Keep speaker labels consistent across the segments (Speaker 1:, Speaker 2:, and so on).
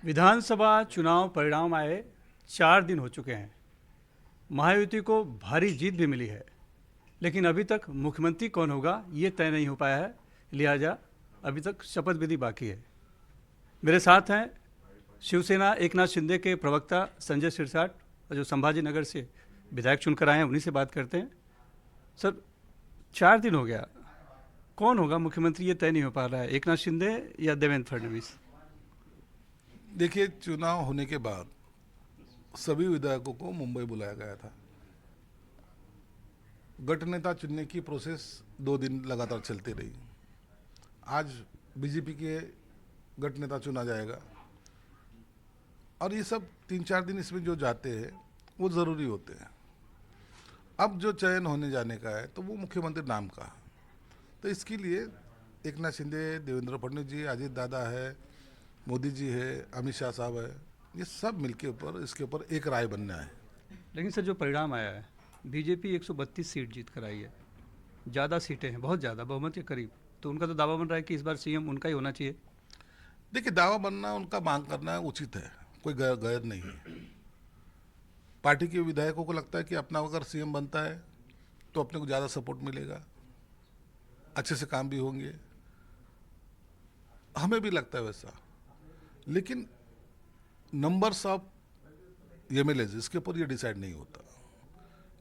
Speaker 1: विधानसभा चुनाव परिणाम आए 4 दिन हो चुके हैं। महायुति को भारी जीत भी मिली है, लेकिन अभी तक मुख्यमंत्री कौन होगा ये तय नहीं हो पाया है। लिहाजा अभी तक शपथ विधि बाकी है। मेरे साथ हैं शिवसेना एकनाथ शिंदे के प्रवक्ता संजय सिरसाट, जो संभाजी नगर से विधायक चुनकर आए हैं, उन्हीं से बात करते हैं। सर, 4 दिन हो गया, कौन होगा मुख्यमंत्री ये तय नहीं हो पा रहा है, एकनाथ शिंदे या देवेंद्र फडणवीस?
Speaker 2: देखिए, चुनाव होने के बाद सभी विधायकों को मुंबई बुलाया गया था। गठ नेता चुनने की प्रोसेस 2 दिन लगातार चलती रही। आज बीजेपी के गठ नेता चुना जाएगा और ये सब 3-4 दिन इसमें जो जाते हैं वो ज़रूरी होते हैं। अब जो चयन होने जाने का है तो वो मुख्यमंत्री नाम का है। तो इसके लिए एकनाथ शिंदे, देवेंद्र फडणवीस जी, अजीत दादा है, मोदी जी है, अमित शाह साहब है, ये सब मिलके ऊपर इसके ऊपर एक राय बनना है।
Speaker 1: लेकिन सर, जो परिणाम आया है, बीजेपी 132 सीट जीत कर आई है। ज़्यादा सीटें हैं, बहुत ज़्यादा, बहुमत के करीब। तो उनका तो दावा बन रहा है कि इस बार सीएम उनका ही होना चाहिए।
Speaker 2: देखिए, दावा बनना, उनका मांग करना उचित है, कोई गैर नहीं है। पार्टी के विधायकों को लगता है कि अपना अगर सीएम बनता है तो अपने को ज़्यादा सपोर्ट मिलेगा, अच्छे से काम भी होंगे। हमें भी लगता है वैसा, लेकिन नंबर्स ऑफ एमएलएज इसके ऊपर ये डिसाइड नहीं होता।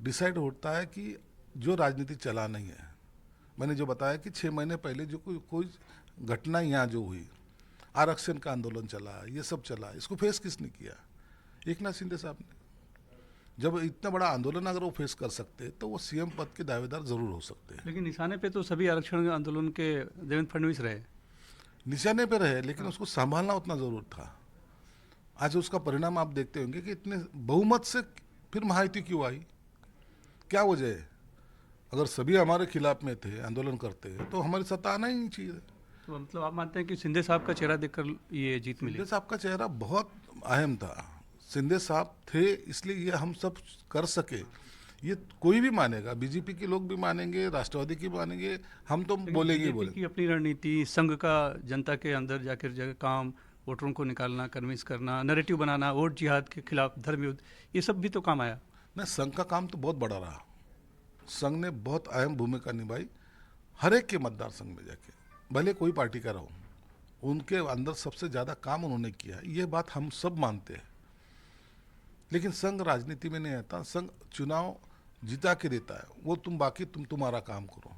Speaker 2: डिसाइड होता है कि जो राजनीति चला नहीं है। मैंने जो बताया कि 6 महीने पहले जो कोई घटना यहाँ जो हुई, आरक्षण का आंदोलन चला, ये सब चला, इसको फेस किसने किया? एकनाथ शिंदे साहब ने। जब इतना बड़ा आंदोलन अगर वो फेस कर सकते तो वो सीएम पद के दावेदार जरूर हो सकते हैं।
Speaker 1: लेकिन निशाने पे तो सभी आरक्षण आंदोलन के देवेंद्र फडणवीस रहे।
Speaker 2: निशाने पे रहे, लेकिन उसको संभालना उतना जरूर था। आज उसका परिणाम आप देखते होंगे कि इतने बहुमत से फिर महायुति क्यों आई, क्या वजह है? अगर सभी हमारे खिलाफ में थे, आंदोलन करते तो हमारी सत्ता आना ही नहीं चाहिए।
Speaker 1: तो मतलब आप मानते हैं कि शिंदे साहब का चेहरा देखकर ये जीत मिली?
Speaker 2: शिंदे साहब का चेहरा बहुत अहम था। शिंदे साहब थे इसलिए ये हम सब कर सके। ये कोई भी मानेगा, बीजेपी के लोग भी मानेंगे, राष्ट्रवादी की मानेंगे, हम तो बोलेंगे ही
Speaker 1: बीजेपी की
Speaker 2: बोलेंगे।
Speaker 1: अपनी रणनीति, संघ का जनता के अंदर जाकर जगह काम, वोटरों को निकालना, कन्विंस करना, नैरेटिव बनाना, वोट जिहाद के खिलाफ, धर्म युद्ध, ये सब भी तो काम आया।
Speaker 2: न, संघ का काम तो बहुत बड़ा रहा। संघ ने बहुत अहम भूमिका निभाई। हर एक के मतदार संघ में जाके, भले कोई पार्टी का रहो, उनके अंदर सबसे ज़्यादा काम उन्होंने किया। ये बात हम सब मानते हैं। लेकिन संघ राजनीति में नहीं आता। संघ चुनाव जिता के देता है, वो तुम तुम्हारा काम करो।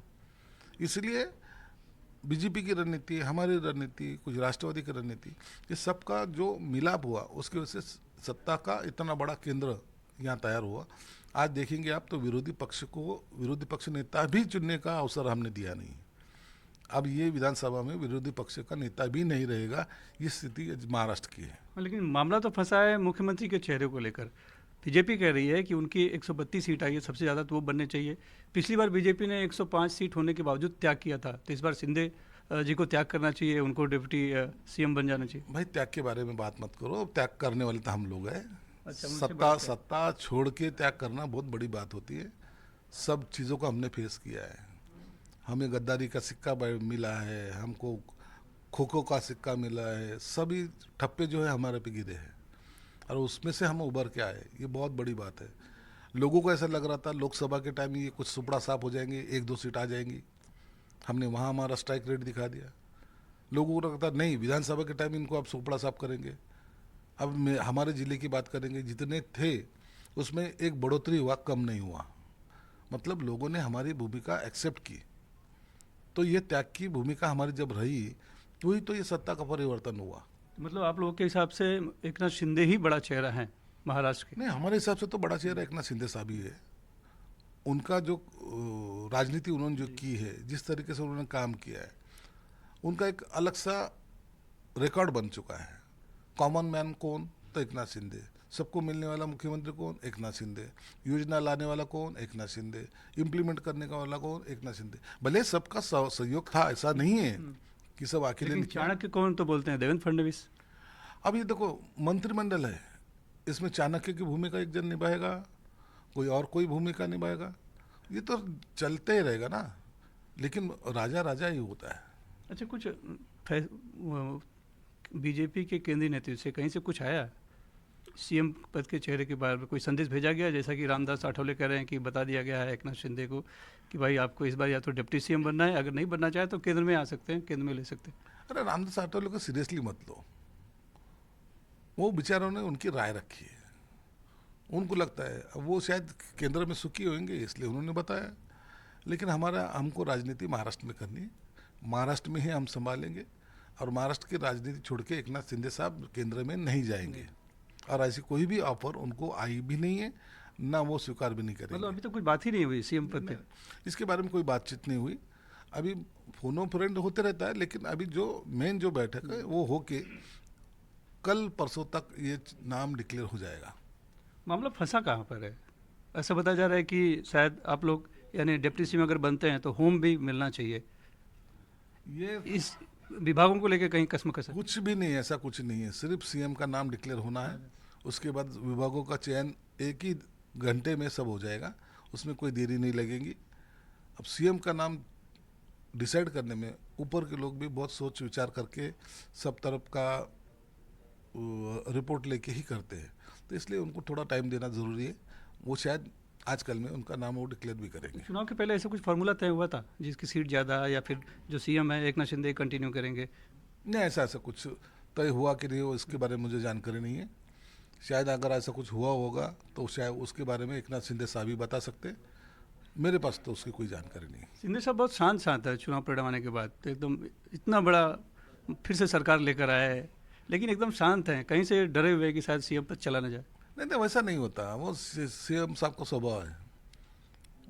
Speaker 2: इसलिए बीजेपी की रणनीति, हमारी रणनीति, कुछ राष्ट्रवादी की रणनीति, ये सबका जो मिलाप हुआ उसकी वजह से सत्ता का इतना बड़ा केंद्र यहाँ तैयार हुआ। आज देखेंगे आप तो विरोधी पक्ष नेता भी चुनने का अवसर हमने दिया नहीं। अब ये विधानसभा में विरोधी पक्ष का नेता भी नहीं रहेगा। ये स्थिति महाराष्ट्र की है।
Speaker 1: लेकिन मामला तो फंसा है मुख्यमंत्री के चेहरे को लेकर। बीजेपी कह रही है कि उनकी 132 सीट आई है, सबसे ज़्यादा तो वो बनने चाहिए। पिछली बार बीजेपी ने 105 सीट होने के बावजूद त्याग किया था, तो इस बार शिंदे जी को त्याग करना चाहिए, उनको डिप्टी सीएम बन जाना चाहिए।
Speaker 2: भाई, त्याग के बारे में बात मत करो। त्याग करने वाले तो हम लोग हैं।
Speaker 1: अच्छा, उनसे बात करें।
Speaker 2: सत्ता छोड़ के त्याग करना बहुत बड़ी बात होती है। सब चीज़ों को हमने फेस किया है। हमें गद्दारी का सिक्का मिला है, हमको खो का सिक्का मिला है। सभी ठप्पे जो है हमारे पे गिरे हैं और उसमें से हम उभर के आए। ये बहुत बड़ी बात है। लोगों को ऐसा लग रहा था लोकसभा के टाइम ये कुछ सुपड़ा साफ हो जाएंगे, 1-2 सीट आ जाएंगी। हमने वहाँ हमारा स्ट्राइक रेट दिखा दिया। लोगों को लगता नहीं, विधानसभा के टाइम इनको आप सुपड़ा साफ करेंगे। अब हमारे ज़िले की बात करेंगे, जितने थे उसमें एक बढ़ोतरी हुआ, कम नहीं हुआ। मतलब लोगों ने हमारी भूमिका एक्सेप्ट की। तो ये त्याग की भूमिका हमारी जब रही, वही तो ये सत्ता का परिवर्तन हुआ।
Speaker 1: मतलब आप लोगों के हिसाब से एकनाथ शिंदे ही बड़ा चेहरा है महाराष्ट्र के?
Speaker 2: नहीं, हमारे हिसाब से तो बड़ा चेहरा एकनाथ शिंदे साहब ही है। उनका जो राजनीति उन्होंने जो की है, जिस तरीके से उन्होंने काम किया है, उनका एक अलग सा रिकॉर्ड बन चुका है। कॉमन मैन कौन? तो एकनाथ शिंदे। सबको मिलने वाला मुख्यमंत्री कौन? एकनाथ शिंदे। योजना लाने वाला कौन? एकनाथ शिंदे। इम्प्लीमेंट करने का वाला कौन? एकनाथ शिंदे। भले सबका सहयोग था, ऐसा नहीं है कि सब अकेले
Speaker 1: लेकिन
Speaker 2: नहीं किया।
Speaker 1: चाणक्य कौन तो बोलते हैं देवेंद्र फडणवीस।
Speaker 2: अब ये देखो, मंत्रिमंडल है, इसमें चाणक्य की भूमिका एक जन निभाएगा, कोई और कोई भूमिका निभाएगा। ये तो चलते ही रहेगा ना। लेकिन राजा राजा ही होता है।
Speaker 1: अच्छा, कुछ फै- वो बीजेपी के केंद्रीय नेतृत्व से कहीं से कुछ आया? सीएम पद के चेहरे के बारे में कोई संदेश भेजा गया, जैसा कि रामदास आठवले कह रहे हैं कि बता दिया गया है एकनाथ शिंदे को कि भाई आपको इस बार या तो डिप्टी सीएम बनना है, अगर नहीं बनना चाहे तो केंद्र में आ सकते हैं, केंद्र में ले सकते हैं।
Speaker 2: अरे रामदास आठवले को सीरियसली मत लो, वो बेचारों ने उनकी राय रखी है, उनको लगता है अब वो शायद केंद्र में सुखी होंगे इसलिए उन्होंने बताया, लेकिन हमको राजनीति महाराष्ट्र में करनी है, महाराष्ट्र में ही हम संभालेंगे और महाराष्ट्र की राजनीति छोड़ के एकनाथ शिंदे साहब केंद्र में नहीं जाएंगे और ऐसी कोई भी ऑफर उनको आई भी नहीं है, ना वो स्वीकार भी नहीं करेंगे।
Speaker 1: मतलब अभी तो कुछ बात ही नहीं हुई सीएम पद पे?
Speaker 2: इसके बारे में कोई बातचीत नहीं हुई, अभी फोनो फ्रेंड होते रहता है, लेकिन अभी जो मेन जो बैठक है वो होके कल परसों तक ये नाम डिक्लेयर हो जाएगा।
Speaker 1: मामला फंसा कहाँ पर है? ऐसा बताया जा रहा है कि शायद आप लोग यानी डिप्टी सीएम अगर बनते हैं तो होम भी मिलना चाहिए,
Speaker 2: ये
Speaker 1: इस विभागों को लेकर कहीं कसमकस है?
Speaker 2: कुछ भी नहीं, ऐसा कुछ नहीं है, सिर्फ सीएम का नाम डिक्लेयर होना है, उसके बाद विभागों का चयन एक ही घंटे में सब हो जाएगा, उसमें कोई देरी नहीं लगेगी। अब सीएम का नाम डिसाइड करने में ऊपर के लोग भी बहुत सोच विचार करके सब तरफ का रिपोर्ट लेके ही करते हैं, तो इसलिए उनको थोड़ा टाइम देना ज़रूरी है। वो शायद आजकल में उनका नाम वो डिक्लेयर भी करेंगे।
Speaker 1: चुनाव के पहले ऐसा कुछ फार्मूला तय हुआ था जिसकी सीट ज़्यादा या फिर जो सीएम है एकनाथ शिंदे कंटिन्यू करेंगे?
Speaker 2: नहीं, ऐसा कुछ तय हुआ कि नहीं हो इसके बारे में मुझे जानकारी नहीं है, शायद अगर ऐसा कुछ हुआ होगा तो शायद उसके बारे में एकनाथ शिंदे साहब ही बता सकते हैं, मेरे पास तो उसकी कोई जानकारी नहीं है।
Speaker 1: शिंदे साहब बहुत शांत शांत है चुनाव परिणाम आने के बाद, तो एकदम इतना बड़ा फिर से सरकार लेकर आए लेकिन एकदम शांत हैं, कहीं से डरे हुए कि शायद सीएम पद चला न जाए।
Speaker 2: नहीं, वैसा नहीं होता, वो सीएम साहब का स्वभाव है,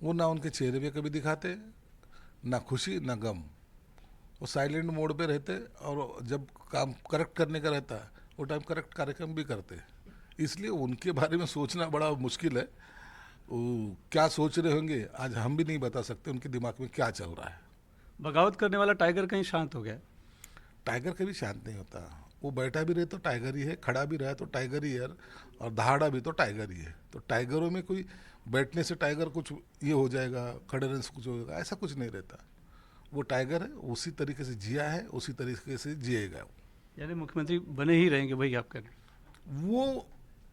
Speaker 2: वो ना उनके चेहरे पे कभी दिखाते, ना खुशी ना गम, वो साइलेंट मोड पे रहते और जब काम करेक्ट करने का रहता है वो टाइम करेक्ट कार्यक्रम भी करते, इसलिए उनके बारे में सोचना बड़ा मुश्किल है। वो क्या सोच रहे होंगे आज हम भी नहीं बता सकते उनके दिमाग में क्या चल रहा है।
Speaker 1: बगावत करने वाला टाइगर कहीं शांत हो गया?
Speaker 2: टाइगर कभी शांत नहीं होता, वो बैठा भी रहे तो टाइगर ही है, खड़ा भी रहा तो टाइगर ही है और दहाड़ा भी तो टाइगर ही है। तो टाइगरों में कोई बैठने से टाइगर कुछ ये हो जाएगा, खड़े रहने से कुछ होगा, ऐसा कुछ नहीं रहता। वो टाइगर है, उसी तरीके से जिया है उसी तरीके से जिएगा।
Speaker 1: यानी मुख्यमंत्री बने ही रहेंगे वही आप कह रहे हैं?
Speaker 2: वो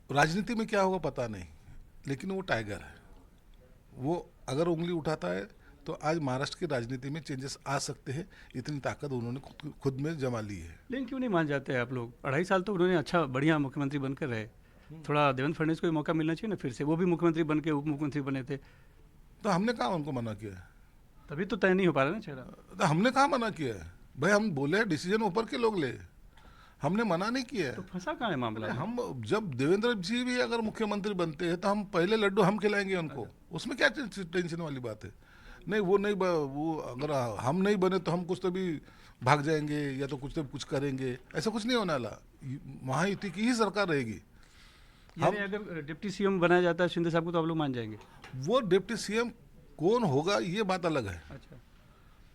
Speaker 2: राजनीति में क्या होगा पता नहीं, लेकिन वो टाइगर है, वो अगर उंगली उठाता है तो आज महाराष्ट्र की राजनीति में चेंजेस आ सकते हैं, इतनी ताकत उन्होंने खुद में जमा ली है।
Speaker 1: लेकिन क्यों नहीं मान जाते आप लोग? 2.5 साल तो उन्होंने अच्छा बढ़िया मुख्यमंत्री बनकर रहे, थोड़ा देवेंद्र फडणवीस को भी मौका मिलना चाहिए ना, फिर से वो भी मुख्यमंत्री बन के उप मुख्यमंत्री बने थे।
Speaker 2: तो हमने कहाँ उनको मना किया है?
Speaker 1: तभी तो तय नहीं हो पा रहा ना चेहरा।
Speaker 2: तो हमने कहाँ मना किया है भाई, हम बोले डिसीजन ऊपर के लोग ले, हमने मना नहीं किया है।
Speaker 1: तो फंसा कहाँ है मामला?
Speaker 2: हम जब देवेंद्र जी भी अगर मुख्यमंत्री बनते हैं तो हम पहले लड्डू हम खिलाएंगे उनको, उसमें क्या टेंशन वाली बात है? नहीं वो नहीं वो अगर हम नहीं बने तो हम कुछ तो भी भाग जाएंगे या तो कुछ करेंगे, ऐसा कुछ नहीं होने वाला, महायुति की ही सरकार रहेगी।
Speaker 1: यानी अगर डिप्टी सीएम बनाया जाता है शिंदे साहब को तो आप लोग मान जाएंगे?
Speaker 2: वो डिप्टी सीएम कौन होगा ये बात अलग है,
Speaker 1: अच्छा,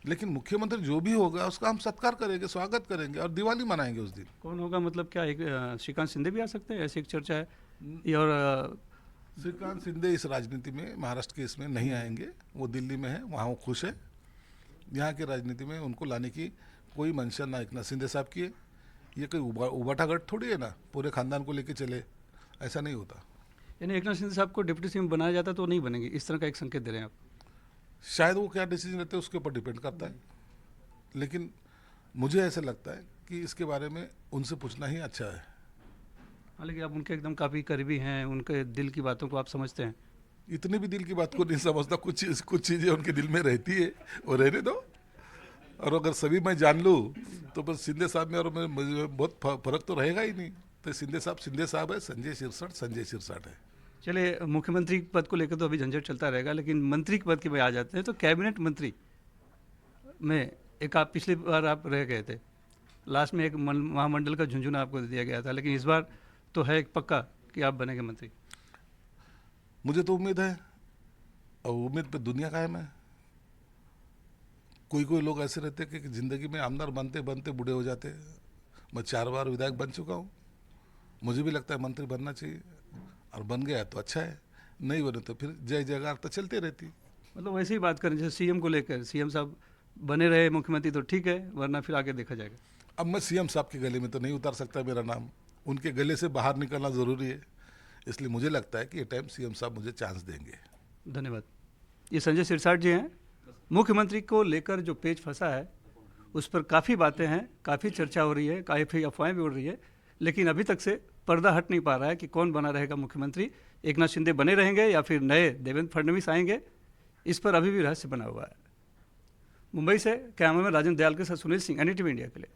Speaker 2: लेकिन मुख्यमंत्री जो भी होगा उसका हम सत्कार करेंगे, स्वागत करेंगे और दिवाली मनाएंगे उस दिन।
Speaker 1: कौन होगा मतलब क्या? एक श्रीकांत शिंदे भी आ सकते हैं, ऐसी एक चर्चा है। ये और
Speaker 2: श्रीकांत शिंदे इस राजनीति में महाराष्ट्र के इसमें नहीं आएंगे, वो दिल्ली में है, वहाँ वो खुश है। यहाँ की राजनीति में उनको लाने की कोई मंशा ना एकनाथ शिंदे साहब की है, ये कोई उबाटा गढ़ थोड़ी है ना पूरे खानदान को लेके चले, ऐसा नहीं होता।
Speaker 1: यानी एकनाथ शिंदे साहब को डिप्टी सीएम बनाया जाता तो नहीं बनेंगे, इस तरह का एक संकेत दे रहे हैं आप?
Speaker 2: शायद वो क्या डिसीजन लेते हैं उसके ऊपर डिपेंड करता है, लेकिन मुझे ऐसा लगता है कि इसके बारे में उनसे पूछना ही अच्छा है।
Speaker 1: हाँ, लेकिन आप उनके एकदम काफ़ी करीबी हैं, उनके दिल की बातों को आप समझते हैं।
Speaker 2: इतनी भी दिल की बात को नहीं समझता, कुछ चीज़ें उनके दिल में रहती है वो रहने दो, और अगर सभी मैं जान लूँ तो बस शिंदे साहब में और मैं बहुत फर्क तो रहेगा ही नहीं। तो शिंदे साहब है, संजय सिरसाट है।
Speaker 1: चलिए, मुख्यमंत्री पद को लेकर तो अभी झंझट चलता रहेगा, लेकिन मंत्री के पद के में आ जाते हैं तो कैबिनेट मंत्री में एक आप पिछली बार आप रह गए थे, लास्ट में एक महामंडल का झुंझुना आपको दे दिया गया था, लेकिन इस बार तो है एक पक्का कि आप बनेंगे मंत्री?
Speaker 2: मुझे तो उम्मीद है, और उम्मीद पे दुनिया कायम है। कोई लोग ऐसे रहते हैं कि ज़िंदगी में आमदार बनते बनते बूढ़े हो जाते हैं। मैं 4 बार विधायक बन चुका हूँ, मुझे भी लगता है मंत्री बनना चाहिए, और बन गया तो अच्छा है, नहीं बने तो फिर जय जयकार तो चलते रहती।
Speaker 1: मतलब वैसे ही बात करें जैसे सीएम को लेकर, सीएम साहब बने रहे मुख्यमंत्री तो ठीक है, वरना फिर आगे देखा जाएगा।
Speaker 2: अब मैं सीएम साहब के गले में तो नहीं उतार सकता मेरा नाम, उनके गले से बाहर निकलना ज़रूरी है, इसलिए मुझे लगता है कि ये टाइम सीएम साहब मुझे चांस देंगे।
Speaker 1: धन्यवाद। ये संजय सिरसाट जी हैं। मुख्यमंत्री को लेकर जो पेच फंसा है उस पर काफ़ी बातें हैं, काफ़ी चर्चा हो रही है, काफ़ी अफवाहें भी उड़ रही है, लेकिन अभी तक से पर्दा हट नहीं पा रहा है कि कौन बना रहेगा मुख्यमंत्री। एकनाथ शिंदे बने रहेंगे या फिर नए देवेंद्र फडणवीस आएंगे, इस पर अभी भी रहस्य बना हुआ है। मुंबई से कैमरामैन राजेंद्र दयाल के साथ सुनील सिंह, NDTV इंडिया के लिए।